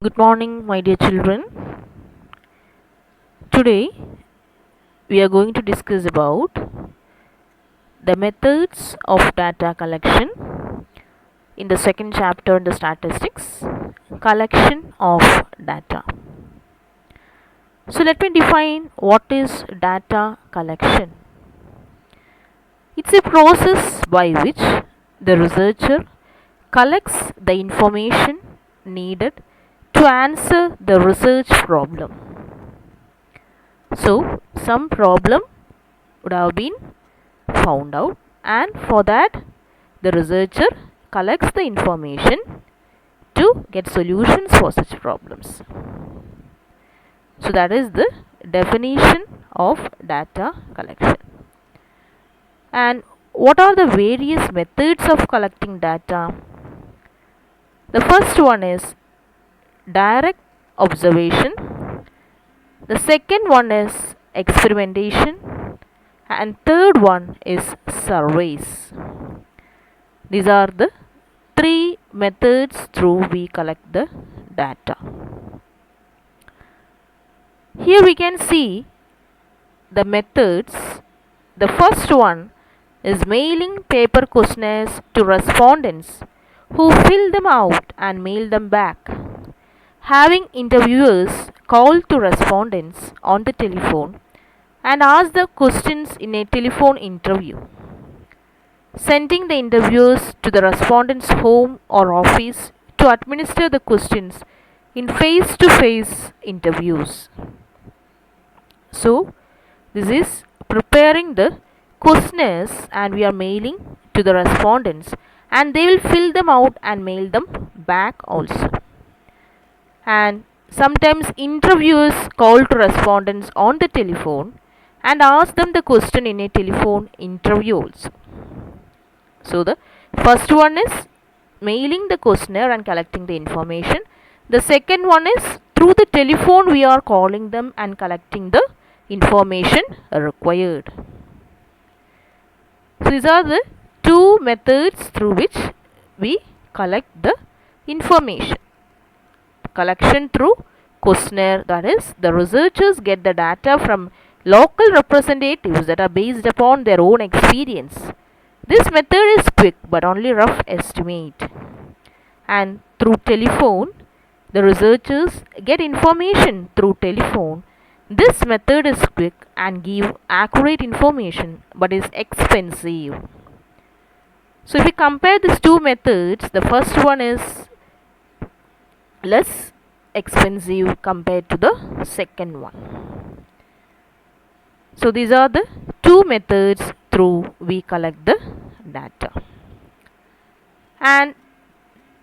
Good morning, my dear children. Today we are going to discuss about the methods of data collection in the second chapter in the statistics, collection of data. So let me define what is data collection. It's a process by which the researcher collects the information needed to answer the research problem. So, some problem would have been found out, and for that the researcher collects the information to get solutions for such problems. So, that is the definition of data collection. And what are the various methods of collecting data? The first one is direct observation. The second one is experimentation, and third one is surveys. These are the three methods through we collect the data. Here we can see the methods. The first one is mailing paper questionnaires to respondents who fill them out and mail them back. Having interviewers call to respondents on the telephone and ask the questions in a telephone interview. Sending the interviewers to the respondent's home or office to administer the questions in face-to-face interviews. So, this is preparing the questionnaires and we are mailing to the respondents, and they will fill them out and mail them back also. And sometimes interviewers call to respondents on the telephone and ask them the question in a telephone interview also. So the first one is mailing the questionnaire and collecting the information. The second one is through the telephone we are calling them and collecting the information required. So these are the two methods through which we collect the information. Collection through questionnaire, that is, the researchers get the data from local representatives that are based upon their own experience. This method is quick but only rough estimate. And through telephone, the researchers get information through telephone. This method is quick and give accurate information but is expensive. So if we compare these two methods, the first one is less expensive compared to the second one. So these are the two methods through we collect the data. And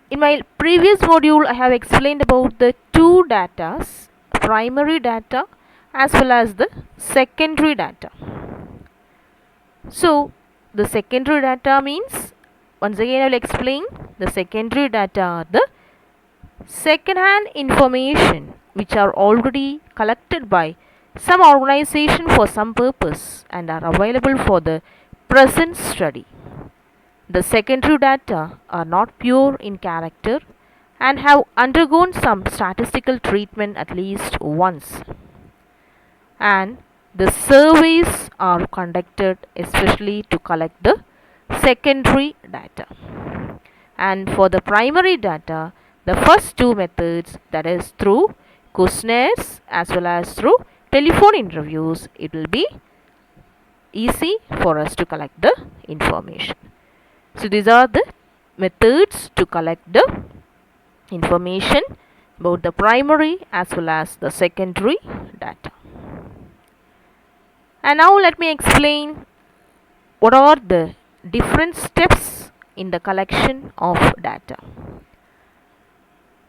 in my previous module I have explained about the two datas, primary data as well as the secondary data. So the secondary data means, once again I will explain, the secondary data are the second-hand information which are already collected by some organization for some purpose and are available for the present study. The secondary data are not pure in character and have undergone some statistical treatment at least once. And the surveys are conducted especially to collect the secondary data. And for the primary data, the first two methods, that is through questionnaires as well as through telephone interviews, it will be easy for us to collect the information. So these are the methods to collect the information about the primary as well as the secondary data. And now let me explain what are the different steps in the collection of data.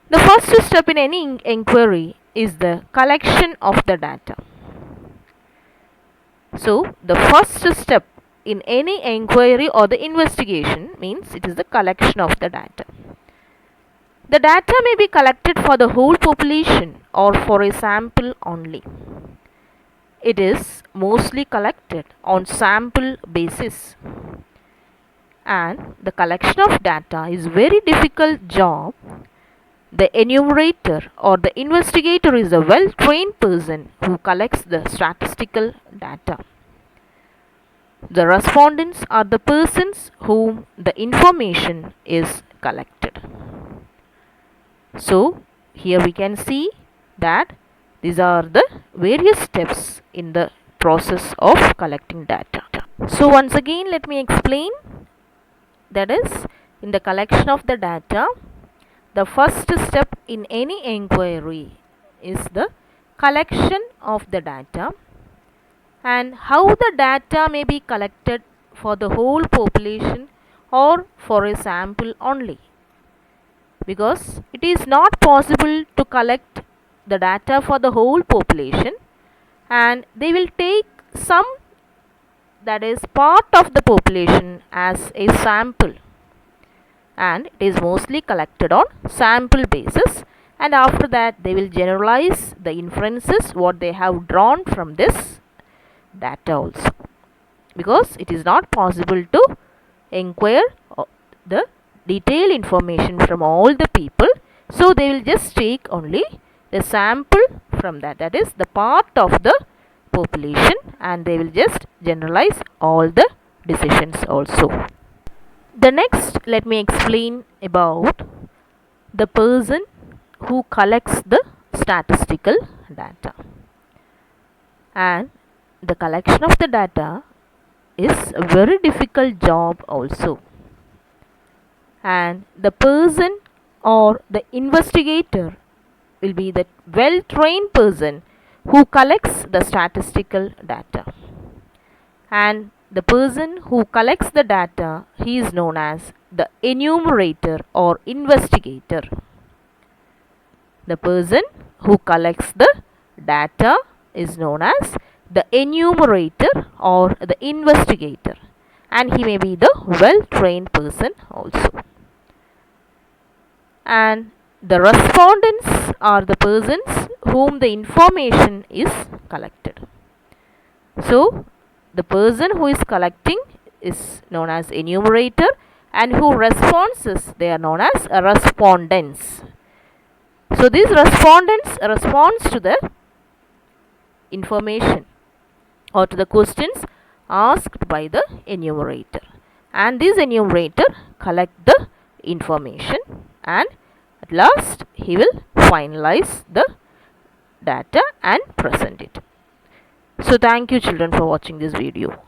The first step in any inquiry is the collection of the data. So, the first step in any inquiry or the investigation means it is the collection of the data. The data may be collected for the whole population or for a sample only. It is mostly collected on sample basis. And the collection of data is very difficult job The enumerator or the investigator is a well-trained person who collects the statistical data. The respondents are the persons whom the information is collected. So, here we can see that these are the various steps in the process of collecting data. So, once again, let me explain. That is, in the collection of the data, the first step in any inquiry is the collection of the data, and how the data may be collected for the whole population or for a sample only, because it is not possible to collect the data for the whole population, and they will take some, that is part of the population, as a sample, and it is mostly collected on sample basis, and after that they will generalize the inferences what they have drawn from this data also, because it is not possible to inquire the detailed information from all the people. So they will just take only the sample from that, that is the part of the population, and they will just generalize all the decisions also. The next, let me explain about the person who collects the statistical data. And the collection of the data is a very difficult job also. And the person or the investigator will be the well-trained person who collects the statistical data. And the person who collects the data, he is known as the enumerator or investigator. The person who collects the data is known as the enumerator or the investigator, and he may be the well-trained person also. And the respondents are the persons whom the information is collected. So, the person who is collecting is known as enumerator, and who responds, they are known as respondents. So, these respondents responds to the information or to the questions asked by the enumerator, and this enumerator collect the information, and at last he will finalize the data and present it. So, thank you children for watching this video.